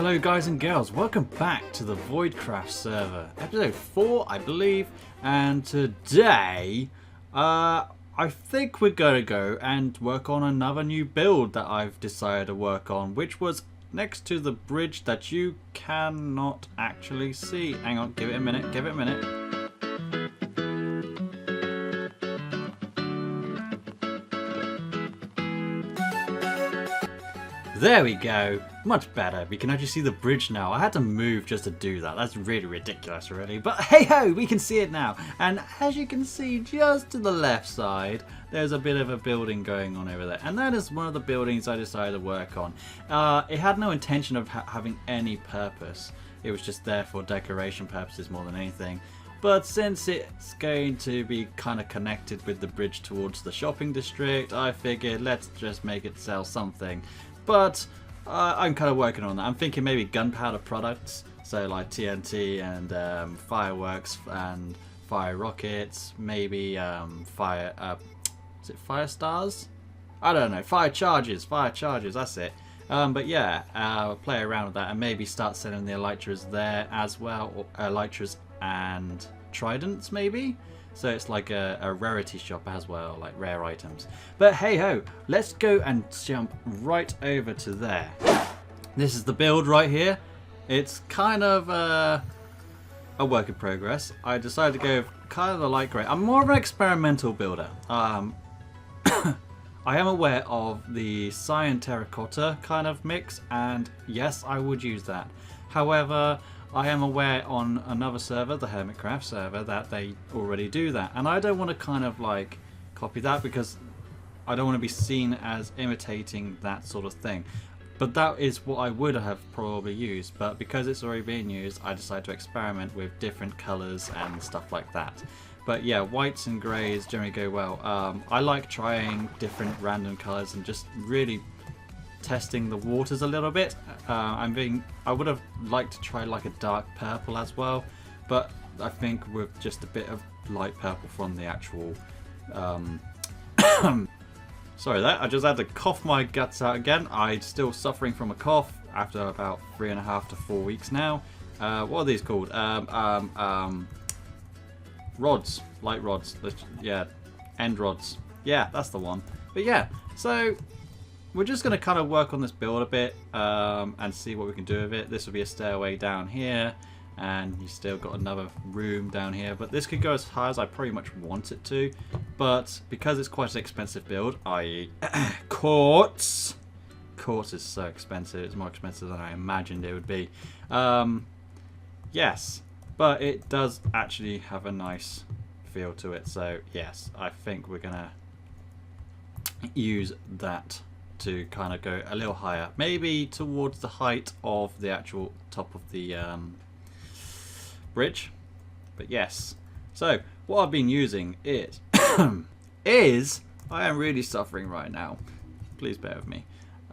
Hello guys and girls, welcome back to the Voidcraft server, episode 4 I believe, and today I think we're going to go and work on another new build that I've decided to work on, which was next to the bridge that you cannot actually see. Hang on, give it a minute, give it a minute. There we go. Much better. We can actually see the bridge now. I had to move just to do that. That's really ridiculous, really. But hey ho, we can see it now. And as you can see, just to the left side, there's a bit of a building going on over there. And that is one of the buildings I decided to work on. It had no intention of having any purpose. It was just there for decoration purposes more than anything. But since it's going to be kind of connected with the bridge towards the shopping district, I figured let's just make it sell something. But I'm kind of working on that. I'm thinking maybe gunpowder products, so like TNT and fireworks and fire rockets, maybe is it fire stars? I don't know, fire charges, that's it. But yeah, play around with that and maybe start selling the elytras there as well, or elytras and tridents maybe. So it's like a rarity shop as well, like rare items. But hey ho, let's go and jump right over to there. This is the build right here. It's kind of a work in progress. I decided to go kind of the light grey. I'm more of an experimental builder. I am aware of the cyan terracotta kind of mix, and yes, I would use that. However, I am aware on another server, the Hermitcraft server, that they already do that. And I don't want to kind of like copy that because I don't want to be seen as imitating that sort of thing. But that is what I would have probably used. But because it's already being used, I decided to experiment with different colours and stuff like that. But yeah, whites and greys generally go well. I like trying different random colours and just really testing the waters a little bit. I would have liked to try like a dark purple as well, but I think with just a bit of light purple from the actual sorry that I just had to cough my guts out again. I'm still suffering from a cough after about 3.5 to 4 weeks now. What are these called? Rods, light rods. Yeah, end rods. Yeah, that's the one. But yeah, so we're just going to kind of work on this build a bit and see what we can do with it. This will be a stairway down here, and you still got another room down here. But this could go as high as I pretty much want it to. But because it's quite an expensive build, i.e. quartz. Quartz is so expensive. It's more expensive than I imagined it would be. Yes, but it does actually have a nice feel to it. So yes, I think we're going to use that to kind of go a little higher, maybe towards the height of the actual top of the bridge. But yes, so what I've been using is I am really suffering right now, please bear with me.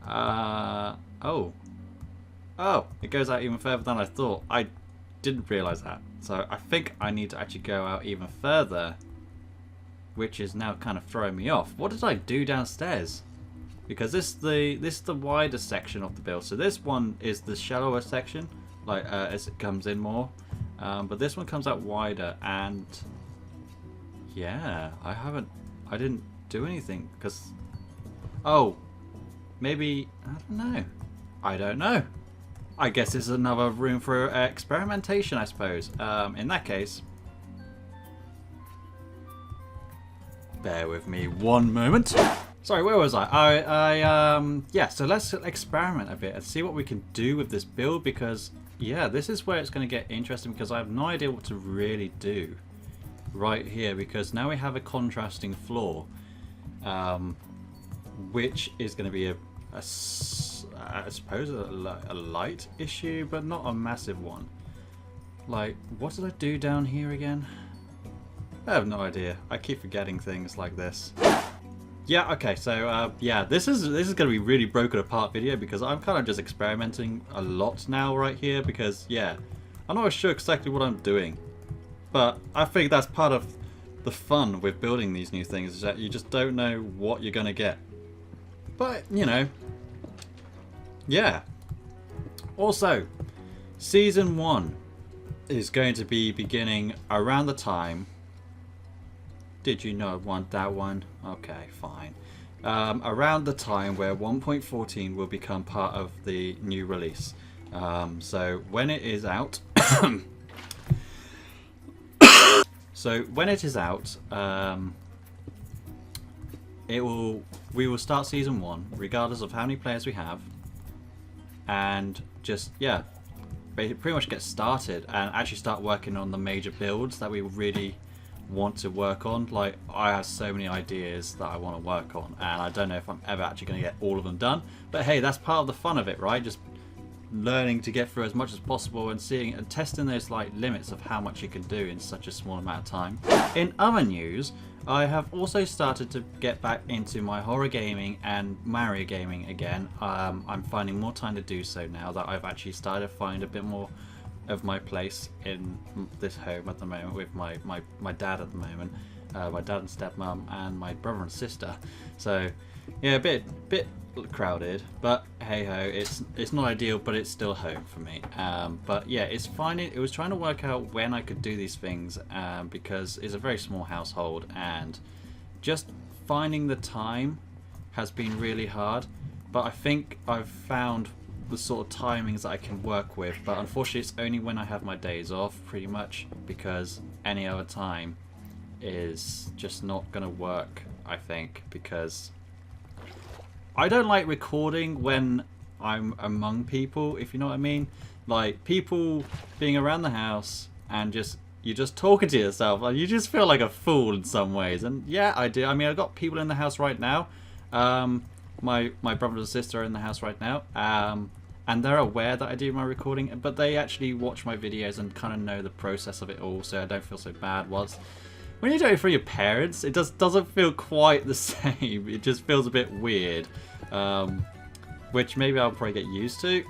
Oh, it goes out even further than I thought. I didn't realize that, so I think I need to actually go out even further, which is now kind of throwing me off. What did I do downstairs? Because this is the wider section of the build. So this one is the shallower section, like as it comes in more. But this one comes out wider, and yeah, I didn't do anything because, oh, maybe, I don't know. I guess this is another room for experimentation, I suppose. In that case, bear with me one moment. Sorry, where was I? Yeah, so let's experiment a bit and see what we can do with this build, because, yeah, this is where it's going to get interesting, because I have no idea what to really do right here, because now we have a contrasting floor, which is going to be I suppose a light issue, but not a massive one. Like, what did I do down here again? I have no idea. I keep forgetting things like this. Yeah, okay, so yeah, this is going to be really broken apart video, because I'm kind of just experimenting a lot now right here, because yeah, I'm not sure exactly what I'm doing, but I think that's part of the fun with building these new things, is that you just don't know what you're going to get. But, you know, yeah, Also, Season 1 is going to be beginning around the time... Did you not want that one? Okay, fine. Around the time where 1.14 will become part of the new release. So when it is out... So when it is out, we will start Season 1, regardless of how many players we have. And just, yeah, pretty much get started and actually start working on the major builds that we really want to work on. Like, I have so many ideas that I want to work on, and I don't know if I'm ever actually going to get all of them done. But hey, that's part of the fun of it, right? Just learning to get through as much as possible and seeing and testing those like limits of how much you can do in such a small amount of time. In other news, I have also started to get back into my horror gaming and Mario gaming again. I'm finding more time to do so now that I've actually started to find a bit more of my place in this home at the moment with my dad at the moment, my dad and stepmom and my brother and sister. So yeah, a bit crowded, but hey ho, it's not ideal, but it's still home for me. But yeah, it was trying to work out when I could do these things, because it's a very small household and just finding the time has been really hard. But I think I've found the sort of timings that I can work with, but unfortunately it's only when I have my days off pretty much, because any other time is just not gonna work, I think, because I don't like recording when I'm among people, if you know what I mean. Like, people being around the house and you're just talking to yourself, and you just feel like a fool in some ways. And yeah, I do. I mean, I've got people in the house right now. My brother and sister are in the house right now. And they're aware that I do my recording, but they actually watch my videos and kind of know the process of it all, so I don't feel so bad. When you do it for your parents, it doesn't feel quite the same. It just feels a bit weird, which maybe I'll probably get used to.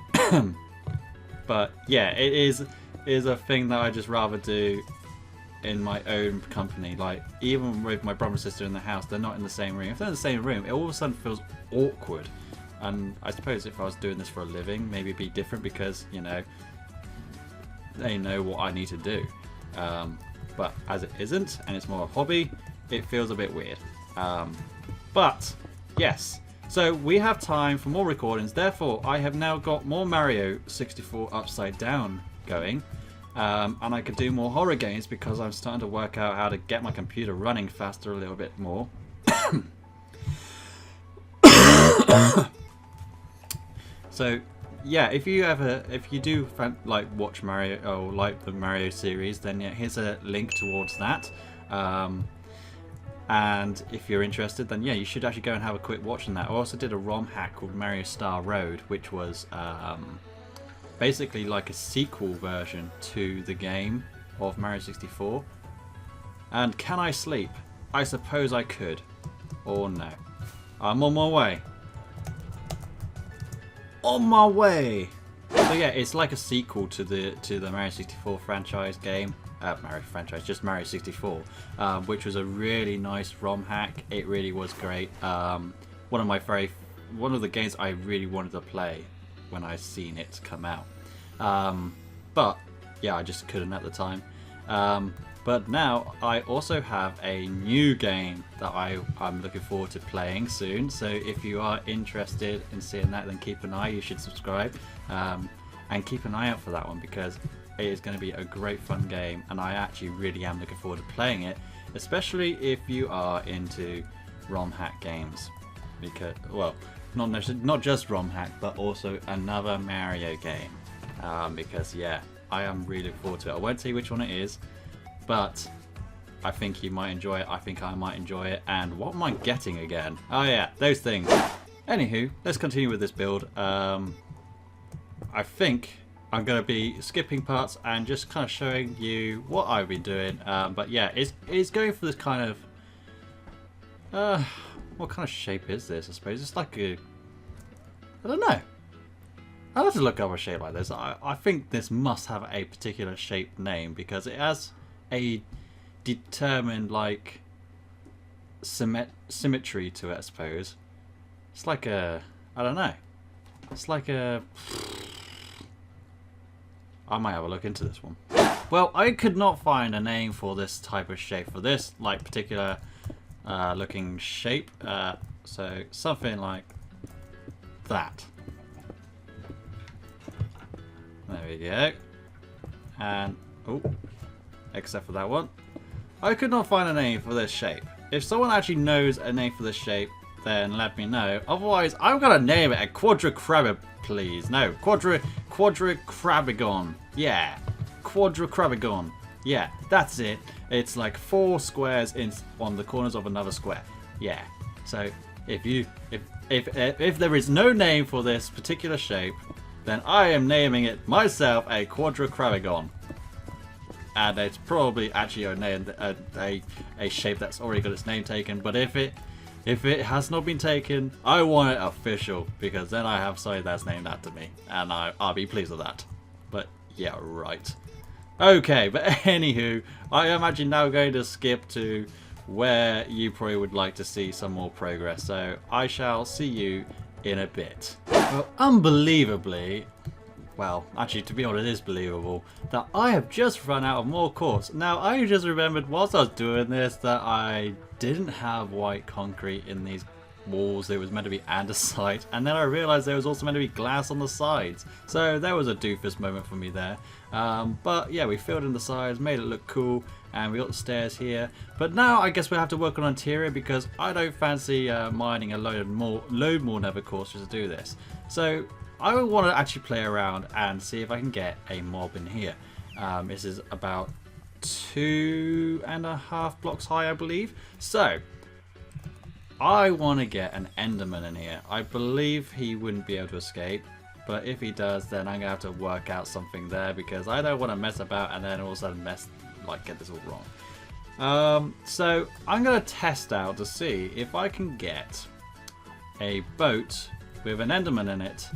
But yeah, it is a thing that I just rather do in my own company. Like, even with my brother and sister in the house, they're not in the same room. If they're in the same room, it all of a sudden feels awkward. And I suppose if I was doing this for a living, maybe it'd be different because, you know, they know what I need to do. But as it isn't, and it's more a hobby, it feels a bit weird. But yes, so we have time for more recordings. Therefore, I have now got more Mario 64 Upside Down going, and I can do more horror games because I'm starting to work out how to get my computer running faster a little bit more. So yeah, if you do like watch Mario or like the Mario series, then yeah, here's a link towards that. And if you're interested, then yeah, you should actually go and have a quick watch on that. I also did a ROM hack called Mario Star Road, which was basically like a sequel version to the game of Mario 64. And can I sleep? I suppose I could, or no. I'm on my way. On my way. So yeah, it's like a sequel to the Mario 64 franchise game. Just Mario 64, which was a really nice ROM hack. It really was great. One of the games I really wanted to play when I seen it come out. But yeah, I just couldn't at the time. But now I also have a new game that I'm looking forward to playing soon. So if you are interested in seeing that, then keep an eye. You should subscribe and keep an eye out for that one, because it is going to be a great fun game, and I actually really am looking forward to playing it, especially if you are into ROM hack games. Because, well, not just ROM hack, but also another Mario game. Because yeah, I am really looking forward to it. I won't say which one it is, but I think you might enjoy it. I think I might enjoy it. And what am I getting again? Oh yeah, those things. Anywho, let's continue with this build. I think I'm going to be skipping parts and just kind of showing you what I've been doing. But yeah, it's going for this kind of... what kind of shape is this, I suppose? It's like a... I don't know. I'll have to look up a shape like this. I think this must have a particular shape name, because it has a determined, like, symmetry to it, I suppose. It's like a... I don't know. It's like a... I might have a look into this one. Well, I could not find a name for this type of shape, for this like particular looking shape. So something like that. There we go. And oh, except for that one, I could not find a name for this shape. If someone actually knows a name for this shape, then let me know. Otherwise, I'm gonna name it a quadricrab, please. No, quadricrabigon. Yeah, quadricrabigon. Yeah, that's it. It's like 4 squares on the corners of another square. Yeah. So if there is no name for this particular shape, then I am naming it myself a quadricrabigon. And it's probably actually a shape that's already got its name taken. But if it has not been taken, I want it official, because then I have something that's named after me, and I'll be pleased with that. But yeah, right. Okay, but anywho, I am actually now going to skip to where you probably would like to see some more progress. So I shall see you in a bit. Well, unbelievably, well, actually, to be honest, it is believable that I have just run out of more quartz. Now, I just remembered whilst I was doing this that I didn't have white concrete in these walls. It was meant to be andesite, and then I realized there was also meant to be glass on the sides. So there was a doofus moment for me there. But yeah, we filled in the sides, made it look cool, and we got the stairs here. But now I guess we'll have to work on interior, because I don't fancy mining a load more nether quartz just to do this. So I want to actually play around and see if I can get a mob in here. This is about 2.5 blocks high, I believe. So I want to get an enderman in here. I believe he wouldn't be able to escape, but if he does, then I'm gonna have to work out something there, because I don't want to mess about and then all of a sudden get this all wrong. So I'm gonna test out to see if I can get a boat with an enderman in it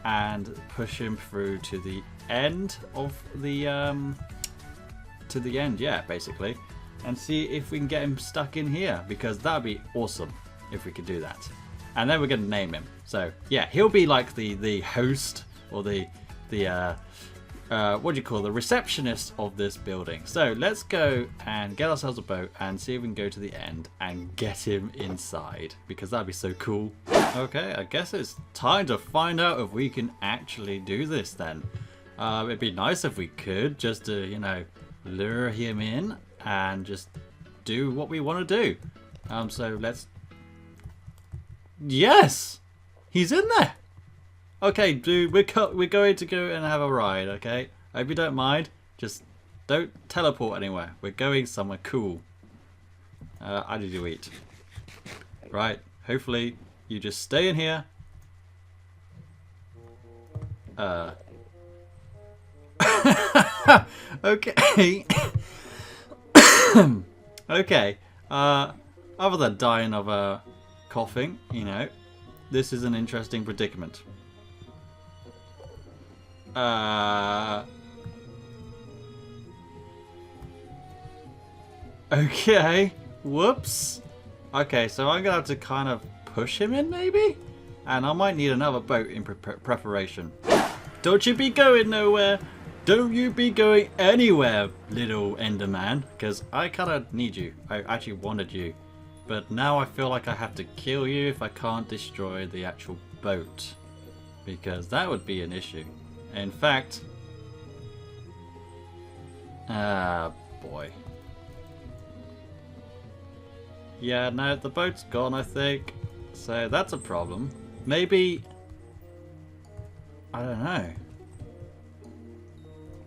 and push him through to the end of the yeah, basically, and see if we can get him stuck in here, because that'd be awesome if we could do that. And then we're gonna name him. So yeah, he'll be like the host, or the what do you call, the receptionist of this building. So let's go and get ourselves a boat and see if we can go to the end and get him inside, because that'd be so cool. Okay, I guess it's time to find out if we can actually do this then. It'd be nice if we could, just to, you know, lure him in and just do what we want to do. So let's... Yes! He's in there! Okay, dude, we're going to go and have a ride, okay? I hope you don't mind. Just don't teleport anywhere. We're going somewhere cool. I need to eat. Right, hopefully you just stay in here. Okay. Okay. Other than dying of coughing, you know, this is an interesting predicament. Okay. Whoops. Okay, so I'm gonna have to kind of push him in, maybe? And I might need another boat in preparation. Don't you be going nowhere. Don't you be going anywhere, little Enderman, because I kind of need you. I actually wanted you. But now I feel like I have to kill you if I can't destroy the actual boat, because that would be an issue. In fact... Ah, boy. Yeah, no, the boat's gone, I think. So that's a problem. Maybe... I don't know.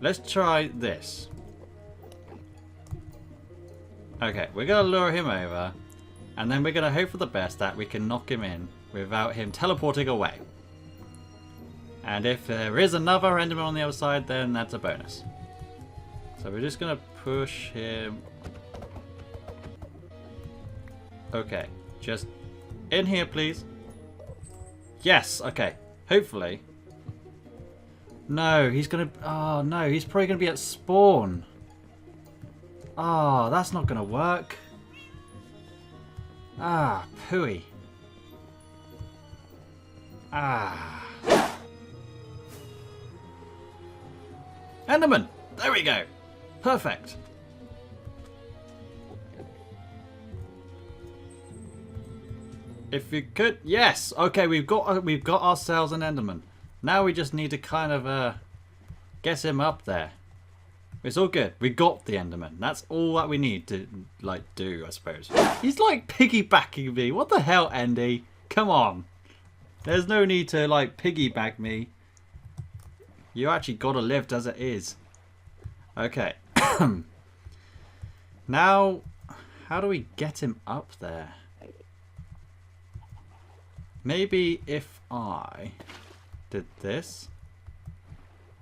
Let's try this. Okay, we're going to lure him over, and then we're going to hope for the best that we can knock him in without him teleporting away. And if there is another Enderman on the other side, then that's a bonus. So we're just going to push him. Okay, just in here, please. Yes, okay. Hopefully. No, he's going to... Oh, no, he's probably going to be at spawn. Oh, that's not going to work. Ah, pooey. Ah. Enderman! There we go! Perfect! If you could... Yes! Okay, we've got ourselves an Enderman. Now we just need to kind of get him up there. It's all good. We got the Enderman. That's all that we need to, like, do, I suppose. He's, like, piggybacking me. What the hell, Andy? Come on. There's no need to, like, piggyback me. You actually gotta live as it is. Okay. Now, how do we get him up there? Maybe if I did this.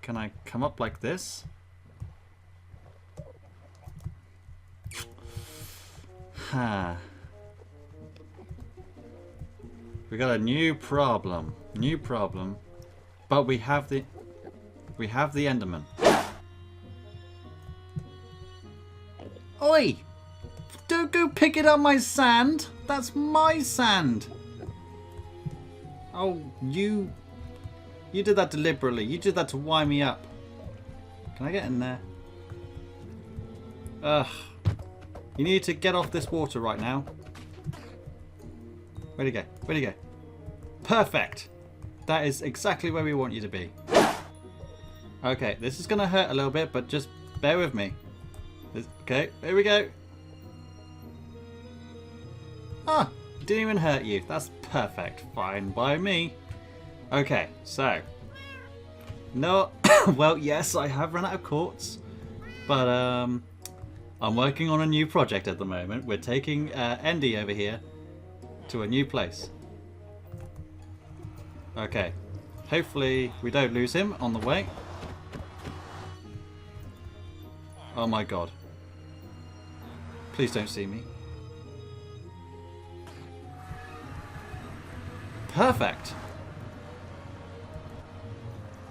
Can I come up like this? Huh. We got a new problem. New problem. But we have the Enderman. Oi! Don't go picking up my sand! That's my sand! Oh, you did that deliberately. You did that to wind me up. Can I get in there? Ugh. You need to get off this water right now. Where'd he go? Where'd he go? Perfect! That is exactly where we want you to be. Okay, this is going to hurt a little bit, but just bear with me. Okay, here we go. Ah, didn't even hurt you. That's perfect. Fine by me. Okay, so. No, well, yes, I have run out of quartz. But, I'm working on a new project at the moment. We're taking Andy over here to a new place. Okay. Hopefully we don't lose him on the way. Oh my god. Please don't see me. Perfect.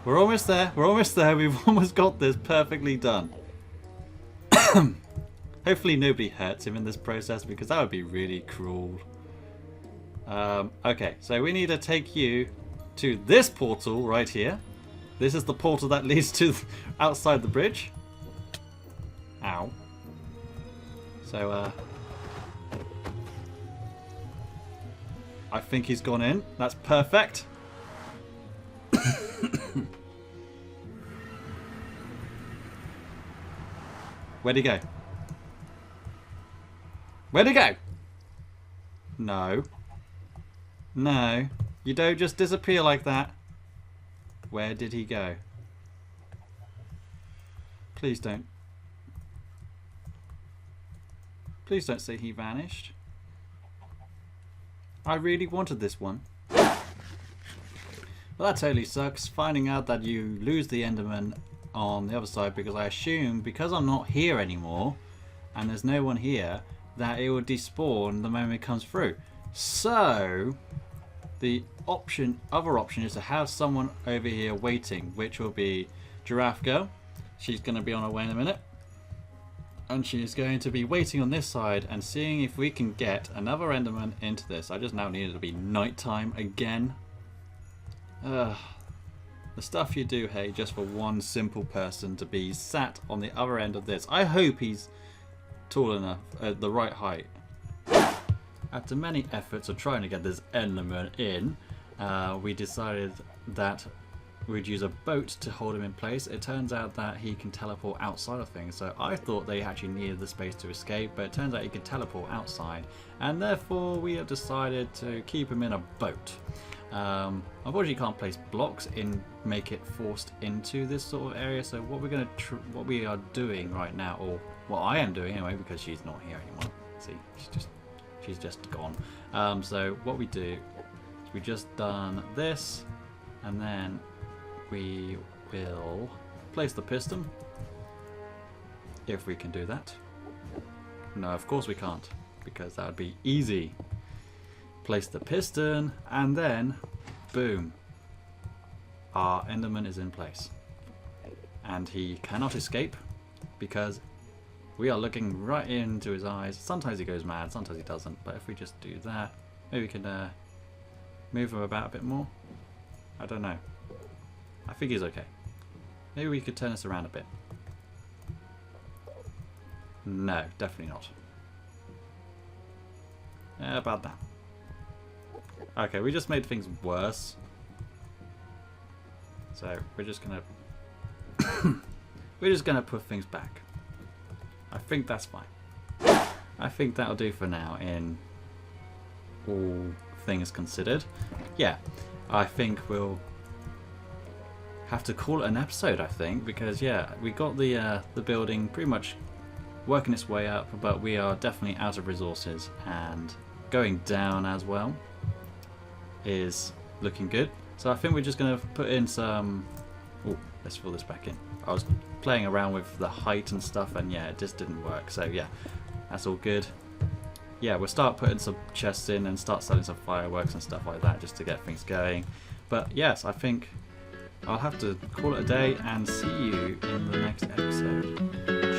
We're almost there. We're almost there. We've almost got this perfectly done. Hopefully nobody hurts him in this process because that would be really cruel. Okay, so we need to take you to this portal right here. This is the portal that leads to outside the bridge. Ow. So, I think he's gone in. That's perfect. Where'd he go? Where'd he go? No. No. You don't just disappear like that. Where did he go? Please don't. Please don't say he vanished. I really wanted this one. Well, that totally sucks. Finding out that you lose the Enderman on the other side, because I assume because I'm not here anymore and there's no one here that it will despawn the moment it comes through. So the other option is to have someone over here waiting, which will be Giraffe Girl. She's going to be on her way in a minute, and she's going to be waiting on this side and seeing if we can get another Enderman into this. I just now need it to be nighttime again. The stuff you do, hey, just for one simple person to be sat on the other end of this. I hope he's tall enough, at the right height. After many efforts of trying to get this Enderman in, we decided that we'd use a boat to hold him in place. It turns out that he can teleport outside of things, so I thought they actually needed the space to escape, but it turns out he can teleport outside, and therefore we have decided to keep him in a boat. Unfortunately, you can't place blocks in, make it forced into this sort of area. So what what we are doing right now, or what I am doing anyway, because she's not here anymore. See, she's just gone. So what we do is we just done this, and then we will place the piston. If we can do that. No, of course we can't, because that would be easy. Place the piston, and then boom, our Enderman is in place, and he cannot escape because we are looking right into his eyes. Sometimes he goes mad, sometimes he doesn't, but if we just do that, maybe we can move him about a bit more. I don't know. I think he's okay. Maybe we could turn this around a bit. No, definitely not. About that. Okay, we just made things worse. So we're just gonna put things back. I think that's fine. I think that'll do for now in all things considered. Yeah, I think we'll have to call it an episode, I think, because yeah, we got the building pretty much working its way up, but we are definitely out of resources, and going down as well is looking good. So I think we're just going to put in some... Oh, let's fill this back in. I was playing around with the height and stuff, and yeah, it just didn't work. So yeah, that's all good. Yeah, we'll start putting some chests in and start selling some fireworks and stuff like that just to get things going. But yes, I think I'll have to call it a day and see you in the next episode.